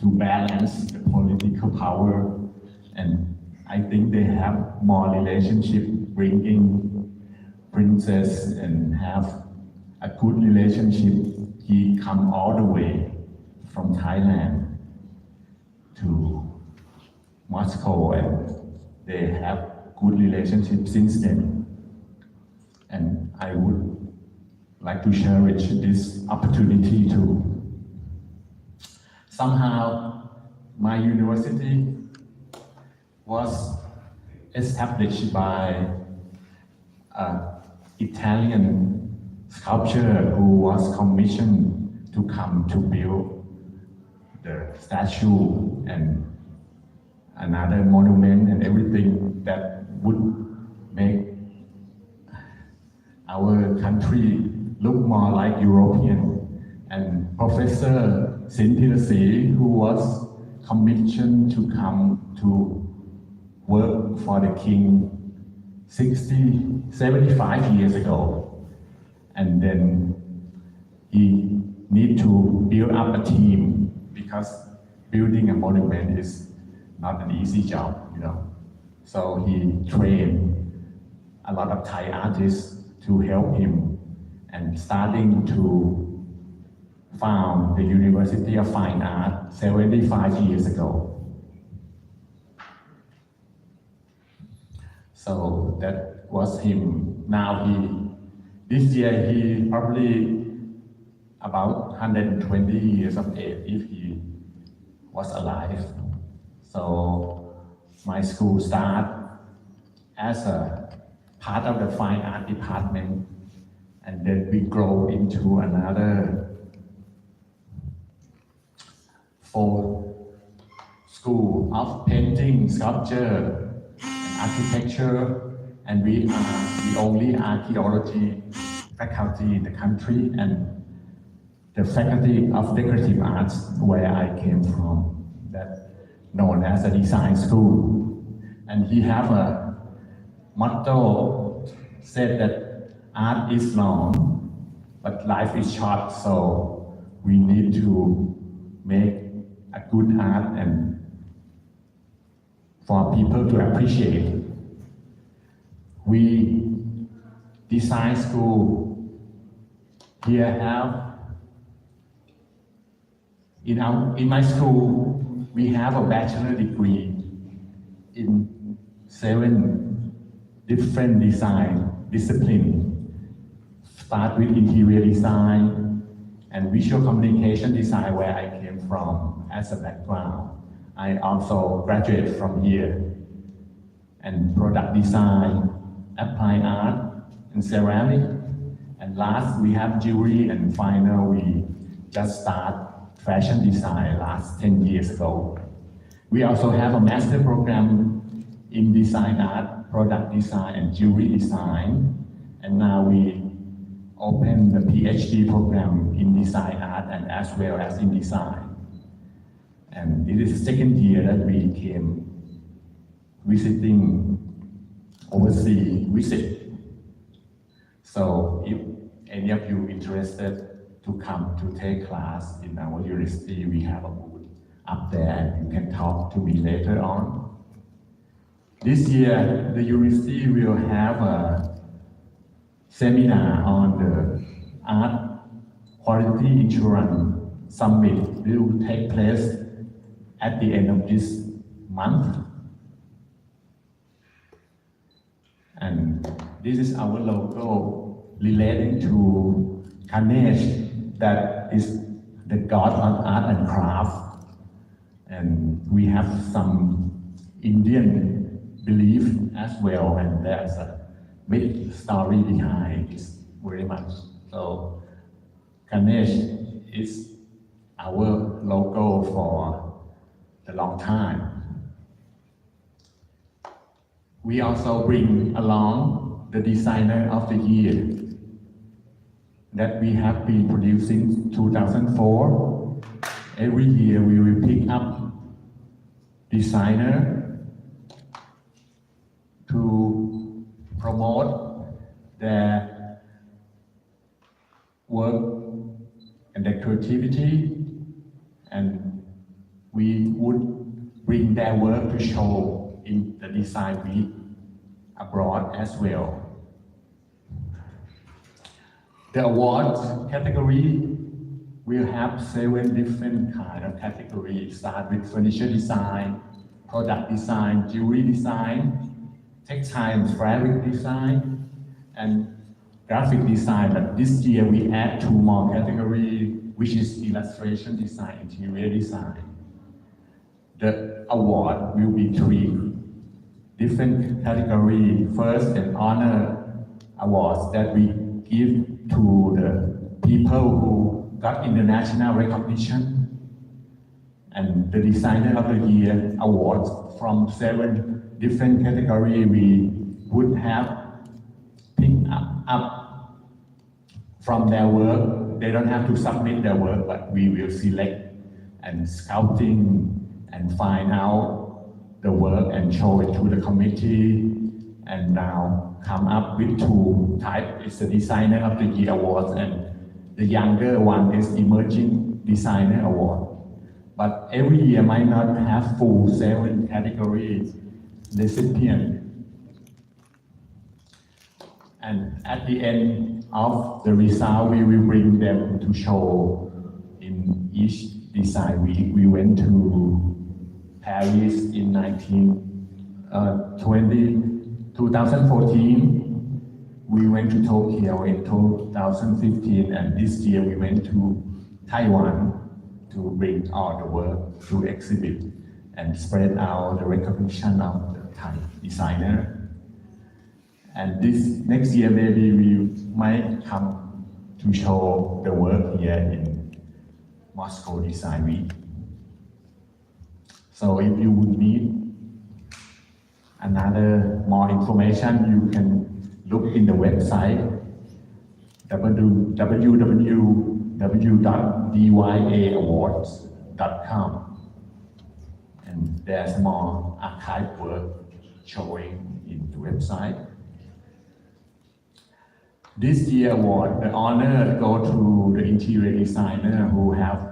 to balance the political power, and I think they have more relationship bringing princess and have a good relationship. He come all the way from Thailand to Moscow, and they have good relationship since then. And I would like to cherish this opportunity too. Somehow, my university was established by an Italian sculptor who was commissioned to come to build the statue and another monument and everything that would make our country look more like European. And Professor Sintirasi, who was commissioned to come to work for the king 75 years ago. And then he need to build up a team because building a monument is not an easy job, you know. So he trained a lot of Thai artists to help him and starting to found the University of Fine Art 75 years ago. So that was him. Now this year he probably about 120 years of age if he was alive. So my school started as a part of the fine art department, and then we grow into another 4 school of painting, sculpture, and architecture, and we are the only archaeology faculty in the country, and the faculty of decorative arts where I came from, that known as a design school. And he have a motto said that art is long, but life is short, so we need to make a good art and for people to appreciate. We design school here have in my school we have a bachelor degree in 7 different design disciplines. Start with interior design and visual communication design where I came from as a background. I also graduated from here. And product design, applied art, and ceramic. And last we have jewelry, and final we just start fashion design last 10 years ago. We also have a master program in design art, product design, and jewelry design. And now we open the PhD program in design art and as well as in design. And it is the 2nd year that we came visiting overseas visit. So if any of you interested to come to take class in our university, we have a booth up there and you can talk to me later on. This year, the university will have a seminar on the art quality insurance summit. It will take place at the end of this month. And this is our logo relating to Ganesh, that is the god of art and craft. And we have some Indian belief as well, and there's a big story behind this very much. So Ganesh is our logo for the long time. We also bring along the designer of the year that we have been producing 2004. Every year we will pick up designer to promote their work and their creativity and we would bring their work to show in the design week abroad as well. The awards category will have 7 different kind of categories. Start with furniture design, product design, jewelry design, textile and fabric design, and graphic design. But this year we add 2 more categories, which is illustration design, interior design. The award will be 3 different categories. First, an honor awards that we give to the people who got international recognition, and the Designer of the Year awards from 7 different categories we would have picked up from their work. They don't have to submit their work, but we will select and scouting and find out the work and show it to the committee, and now come up with 2 types. It's the Designer of the Year awards, and the younger one is Emerging Designer Award. But every year might not have full 7 categories recipients. And at the end of the result, we will bring them to show in each design week. We went to Paris in 2014. We went to Tokyo in 2015, and this year we went to Taiwan to bring all the work to exhibit and spread out the recognition of the Thai designer. And this next year maybe we might come to show the work here in Moscow Design Week. So if you would need another more information, you can look in the website www.dyaAwards.com, and there's more archive work showing in the website. This year award, the honor go to the interior designer who have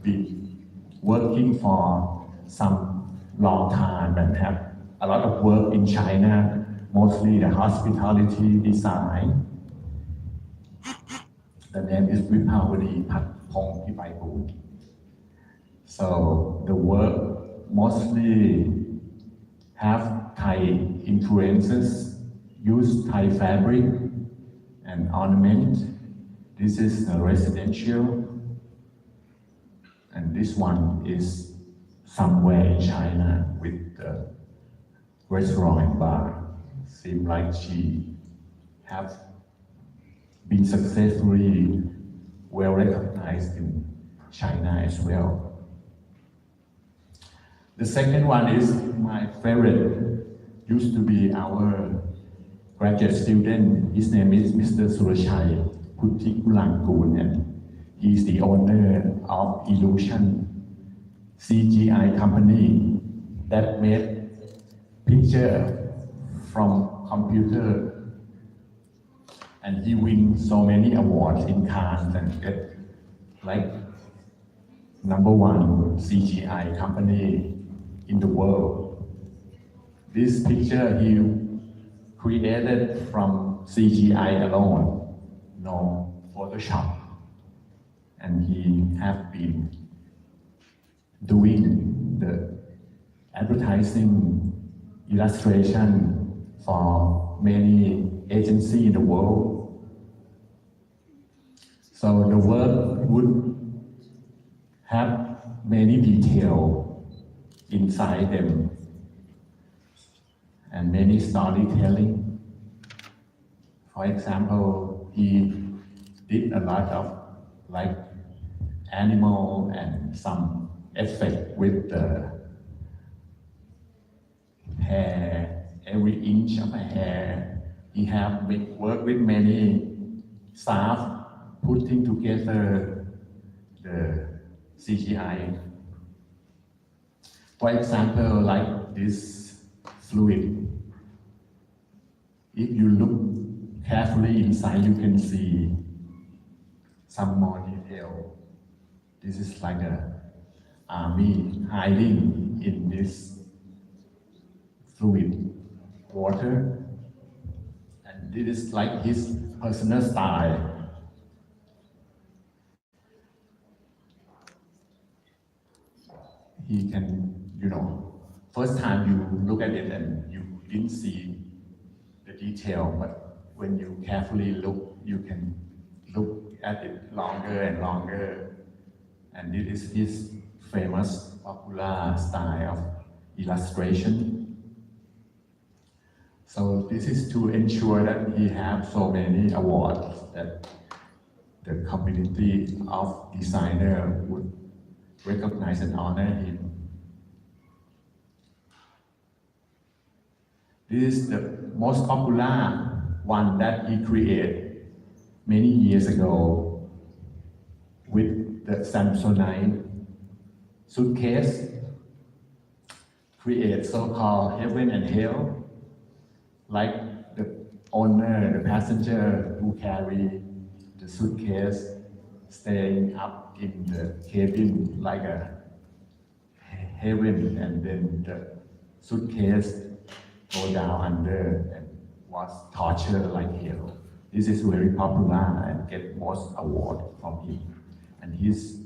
been working for some long time and have a lot of work in China, mostly the hospitality design. The name is Vipawadi Patpong Pipaibu. So the work mostly have Thai influences, use Thai fabric and ornament. This is a residential, and this one is somewhere in China with the restaurant and bar. Seems like she have been successfully well recognized in China as well. The second one is my favorite, used to be our graduate student. His name is Mr. Surachai Puttikulangun, and he is the owner of Illusion CGI company that made picture from computer, and he wins so many awards in Cannes and get like #1 CGI company in the world. This picture he created from CGI alone, no Photoshop, and he have been doing the advertising illustration for many agencies in the world. So the work would have many details inside them and many storytelling. For example, he did a lot of like animal and some effect with the hair, every inch of a hair. He have worked with many staff putting together the CGI. For example, like this fluid. If you look carefully inside, you can see some more detail. This is like a army hiding in this fluid water, and this is like his personal style. He can, first time you look at it and you didn't see the detail, but when you carefully look, you can look at it longer and longer. And this is his famous popular style of illustration. So this is to ensure that he has so many awards that the community of designer would recognize and honor him. This is the most popular one that he created many years ago with the Samsonite suitcase, create so-called heaven and hell, like the owner, the passenger who carry the suitcase staying up in the cabin like a heaven, and then the suitcase go down under and was tortured like hell. This is very popular and get most award from him. And his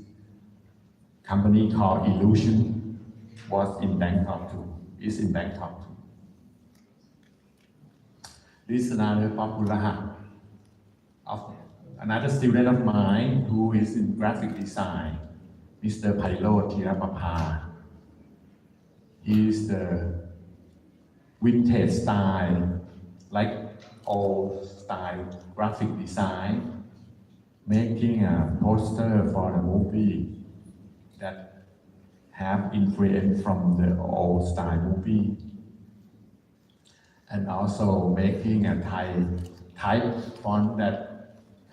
company called Illusion was in Bangkok too, is in Bangkok too. This is another popular of another student of mine who is in graphic design, Mr. Pailo Tirapapa. He is the vintage style, like old style graphic design, making a poster for a movie that have influence from the old style movie, and also making a Thai type font that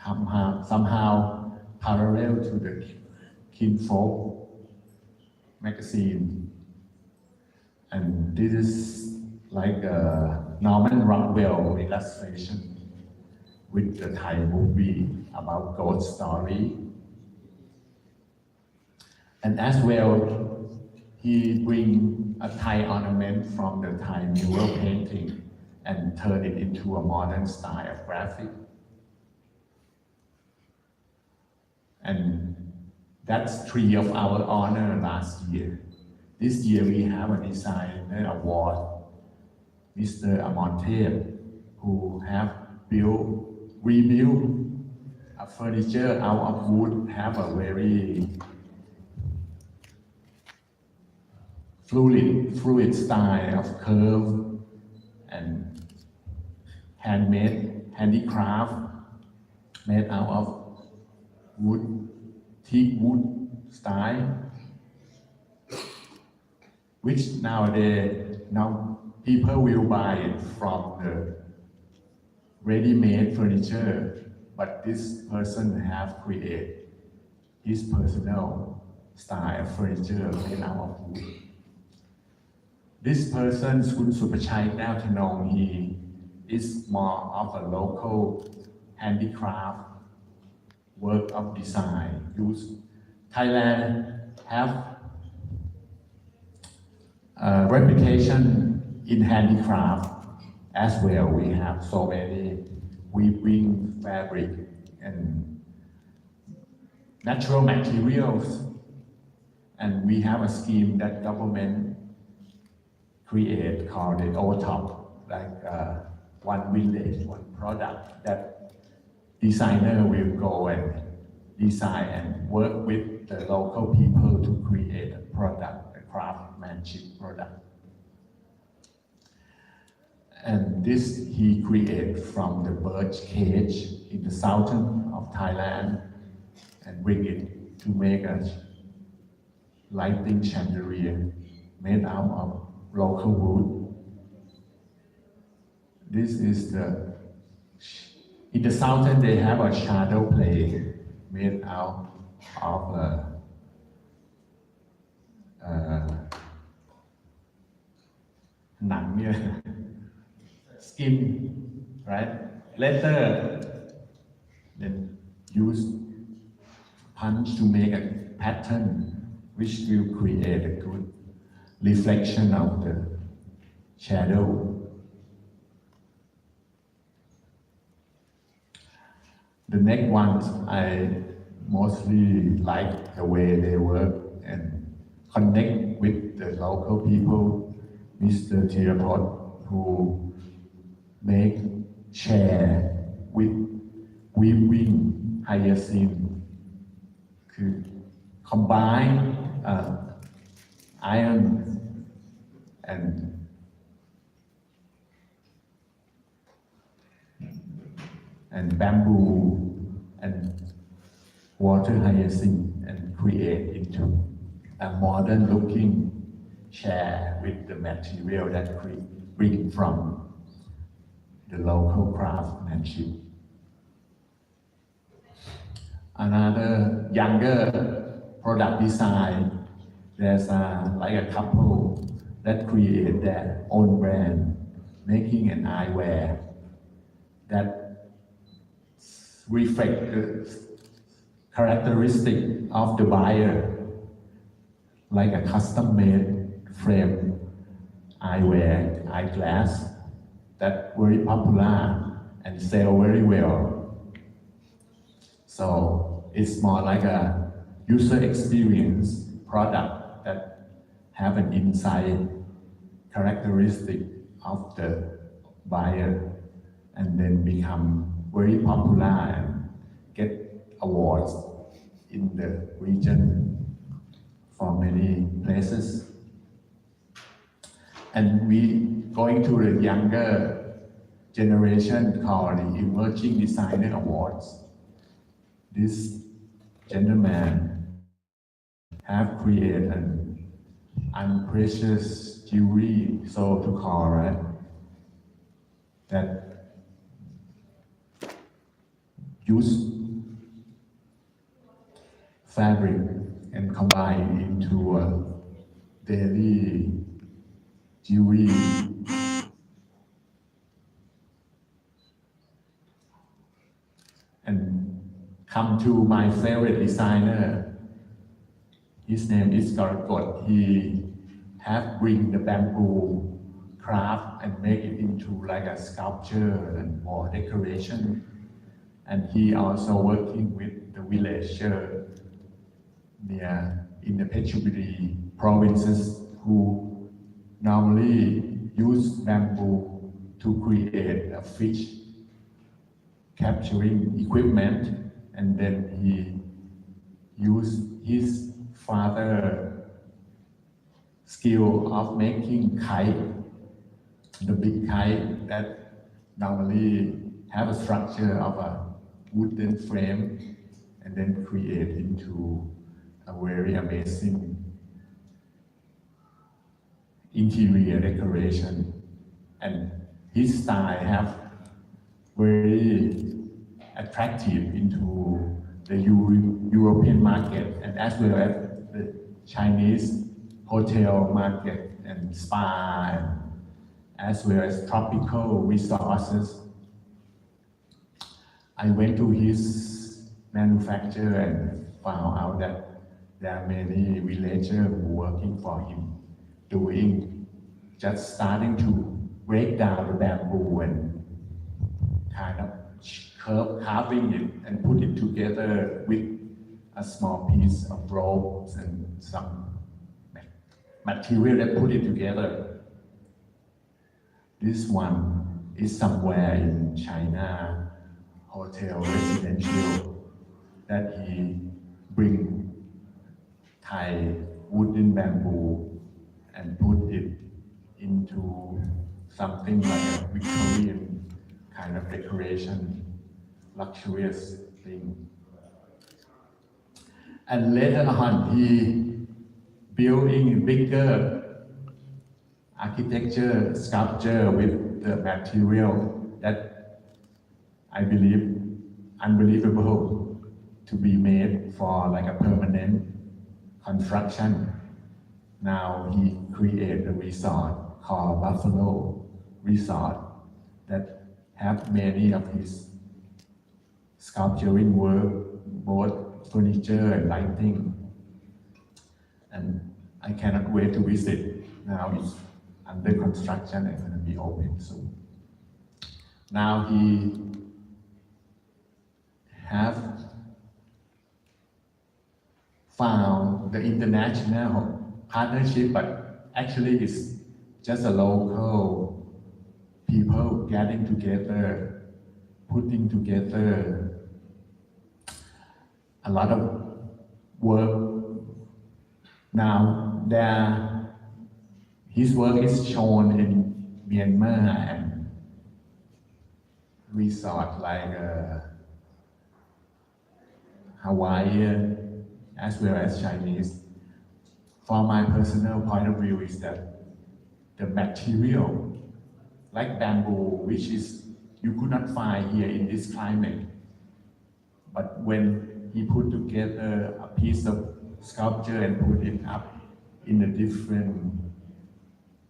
somehow parallel to the Kinfolk magazine. And this is like a Norman Rockwell illustration with the Thai movie about ghost story. And as well, he bring a Thai ornament from the Thai mural painting and turn it into a modern style of graphic. And that's 3 of our honor last year. This year we have a designer award, Mr. Amonte, who have rebuilt a furniture out of wood, have a very fluid style of curve and handicraft made out of wood, teak wood style, which nowadays people will buy it from the ready-made furniture, but this person have created his personal style of furniture made out of wood. This person, Kun Supachai Naotanong, he is more of a local handicraft work of design. Thailand have a reputation in handicraft as well. We have so many weaving fabric and natural materials, and we have a scheme that government create called the OTOP, like one village, one product, that designer will go and design and work with the local people to create a product, a craftsmanship product. And this he created from the birch cage in the southern of Thailand and bring it to make a lighting chandelier made out of local wood. This is in the southern they have a shadow play made out of skin, right? Leather, then use punch to make a pattern which will create a good reflection of the shadow. The next ones, I mostly like the way they work and connect with the local people. Mr. Thirapot, who make chair with weaving hyacinth, could combine iron and bamboo and water hyacinth and create into a modern looking chair with the material that bring from the local craftsmanship. Another younger product design, there's like a couple that create their own brand, making an eyewear that reflect the characteristic of the buyer, like a custom-made frame eyewear, eyeglass that very popular and sell very well. So it's more like a user experience product that have an insight characteristic of the buyer and then become very popular and get awards in the region for many places. And we going to the younger generation called the Emerging Designer Awards. This gentleman have created an unprecious jewelry, so to call, right? That use fabric and combine into a daily jewelry. And come to my favorite designer. His name is Krutasaen. He have bring the bamboo craft and make it into like a sculpture and more decoration. And he also working with the villager near in the Phetchaburi provinces who normally use bamboo to create a fish capturing equipment, and then he used his father's skill of making kite, the big kite that normally have a structure of a wooden frame and then create into a very amazing interior decoration. And his style have very attractive into the European market and as well as the Chinese hotel market and spa, and as well as tropical resources. I went to his manufacturer and found out that there are many villagers who working for him, just starting to break down the bamboo and kind of carving it and put it together with a small piece of ropes and some material that put it together. This one is somewhere in China, hotel residential, that he bring Thai wooden bamboo and put it into something like a Victorian kind of decoration, luxurious thing. And later on, he building a bigger architecture sculpture with the material that I believe unbelievable to be made for like a permanent construction. Now he created a resort called Buffalo Resort that have many of his sculpturing work, both furniture and lighting. and I cannot wait to visit. Now it's under construction and going to be open soon. Now he have found the international partnership, but actually it's just a local people getting together, putting together a lot of work. Now his work is shown in Myanmar and resort like Hawaiian as well as Chinese. From my personal point of view is that the material like bamboo, which is you could not find here in this climate, but when he put together a piece of sculpture and put it up in a different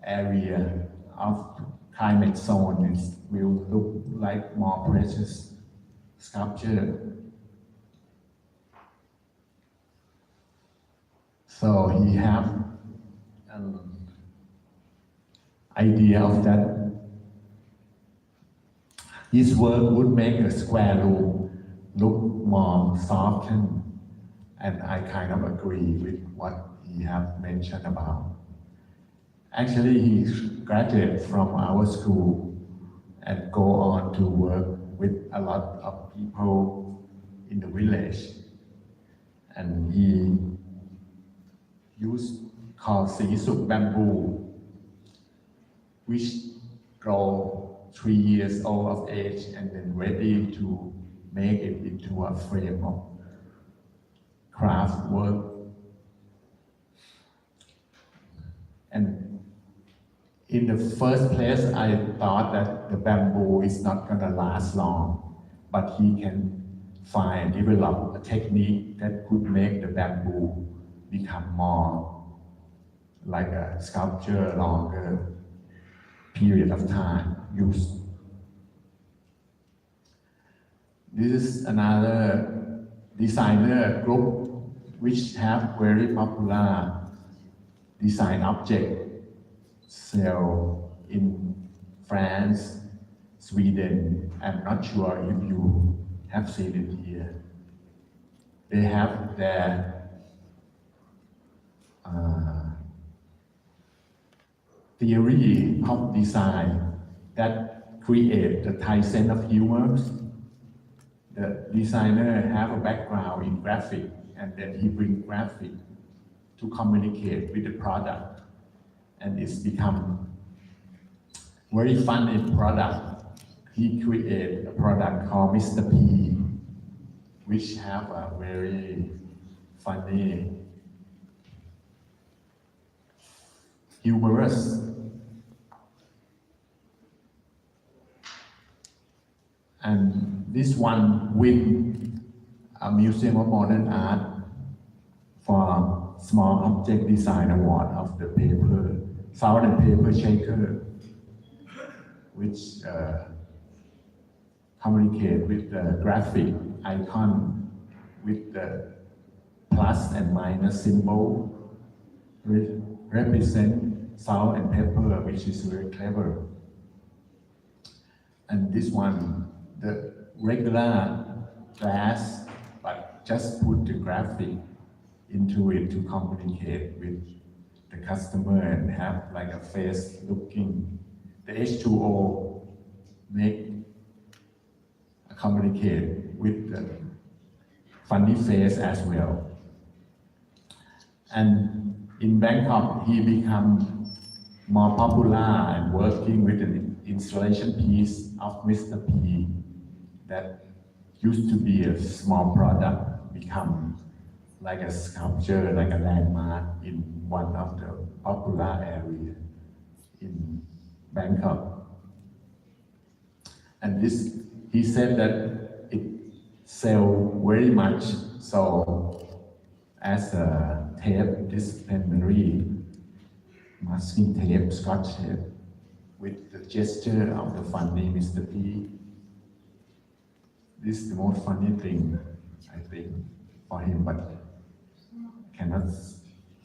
area of climate zone, it will look like more precious sculpture. So he have an idea of that. His work would make a square room look more softened, and I kind of agree with what he have mentioned about. Actually, he graduated from our school and go on to work with a lot of people in the village, and he used called Sisuk bamboo, which grow 3 years old of age and then ready to make it into a frame of craft work. And in the first place, I thought that the bamboo is not going to last long, but he can develop a technique that could make the bamboo become more like a sculpture, longer period of time used. This is another designer group which have very popular design object sell in France, Sweden. I'm not sure if you have seen it here. They have their theory of design that create the Thai sense of humor. The designer have a background in graphic, and then he bring graphic to communicate with the product, and it's become very funny product. He created a product called Mr. P, which have a very funny, humorous, and this one win a Museum of Modern Art for Small Object Design Award of the paper, Salt and Paper Shaker, which communicate with the graphic icon with the plus and minus symbol, represent salt and pepper, which is very clever. And this one, the regular glass, but just put the graphic into it to communicate with the customer and have like a face looking. The H2O make communicate with the funny face as well. And in Bangkok, he become more popular and working with an installation piece of Mr. P that used to be a small product, become like a sculpture, like a landmark in one of the popular areas in Bangkok. And this, he said that it sells very much so as a tape disciplinary masking tape, scotch tape, with the gesture of the funny Mr. P. This is the most funny thing, I think, for him, but cannot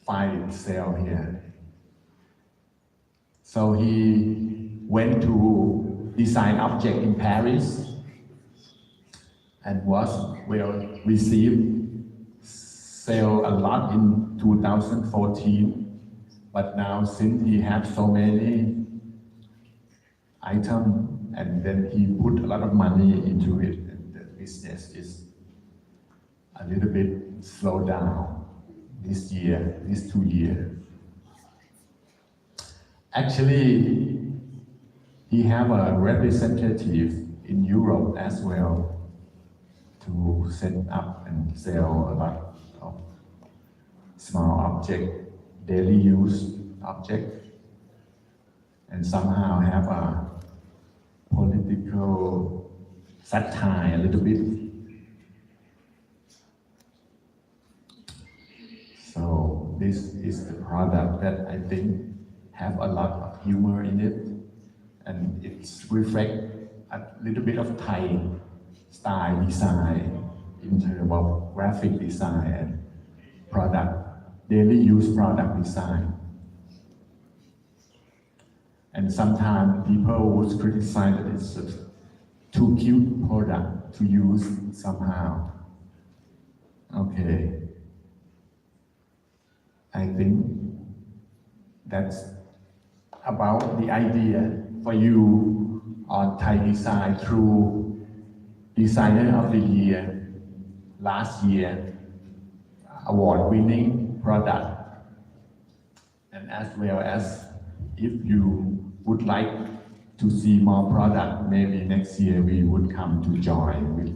find it sale here. So he went to design object in Paris and was well received, sell a lot in 2014. But now since he has so many items and then he put a lot of money into it, and the business is a little bit slowed down this 2 years. Actually, he have a representative in Europe as well to set up and sell a lot of small object, daily use object, and somehow have a political satire a little bit. So this is the product that I think have a lot of humor in it, and it's reflect a little bit of Thai style design in terms of graphic design and product, daily use product design. And sometimes people would criticize that it's a too cute product to use somehow. Okay. I think that's about the idea for you on Thai design through Designer of the Year last year, award-winning product, and as well as if you would like to see more product, maybe next year we would come to join with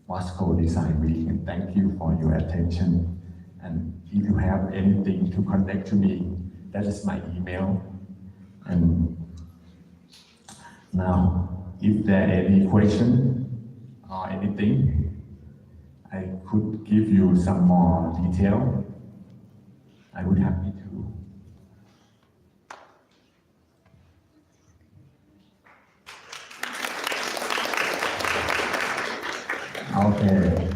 Moscow Design Week. And thank you for your attention. And if you have anything to connect to me, that is my email. And now, if there are any question or anything, I could give you some more detail. I would happy to. Okay.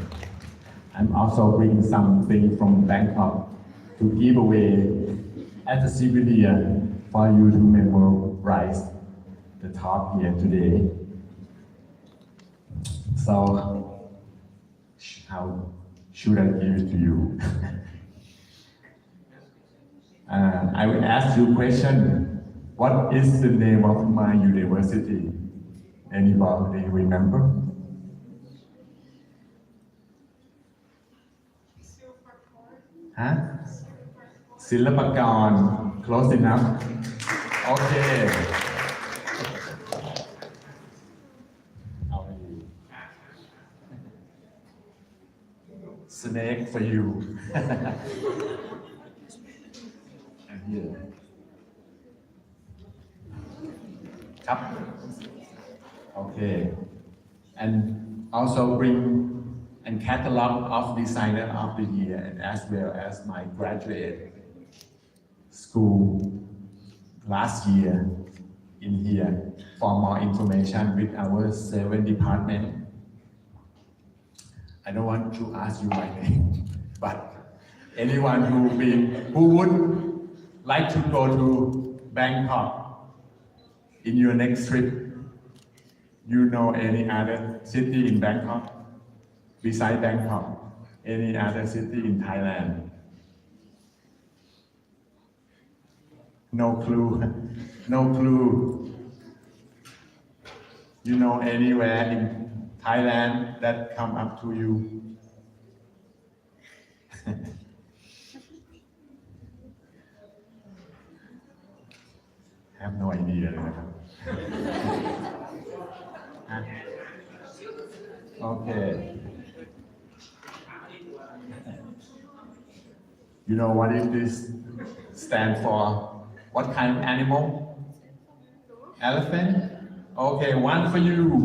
I'm also bringing something from Bangkok to give away as a souvenir for you to memorize the talk here today. So, how should I give it to you? I will ask you a question. What is the name of my university? Anybody remember? Huh? Slipacorn. Close enough? Okay. How are you? Snake for you. And here. Cup. Okay. And also bring and catalog of Designer of the Year, and as well as my graduate school last year in here for more information with our 7 department. I don't want to ask you my name, but anyone who would like to go to Bangkok in your next trip, you know any other city in Bangkok? Besides Bangkok, any other city in Thailand? No clue. No clue. You know anywhere in Thailand that come up to you? Have no idea. Okay. You know what is this stand for? What kind of animal? Elephant? Okay, one for you.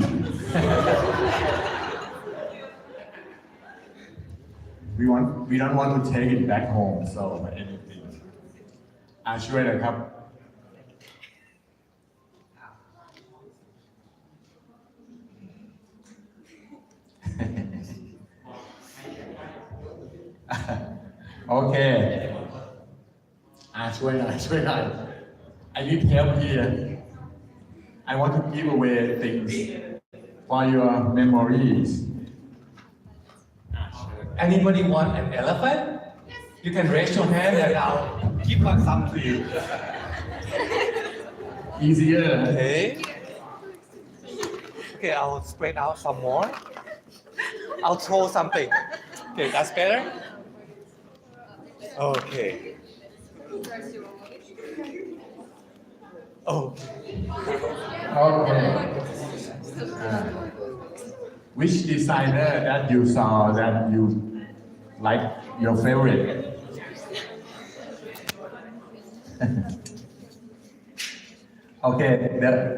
We don't want to take it back home, so anything. ช่วยเลยครับ Okay. ช่วยได้ I need help here I want to give away things for your memories Anybody want an elephant? You can raise your hand and I'll give one some to you. easier Okay. Okay, I'll spread out some more. I'll throw something. Okay, that's better? Okay. Oh. okay which designer that you saw that you like your favorite okay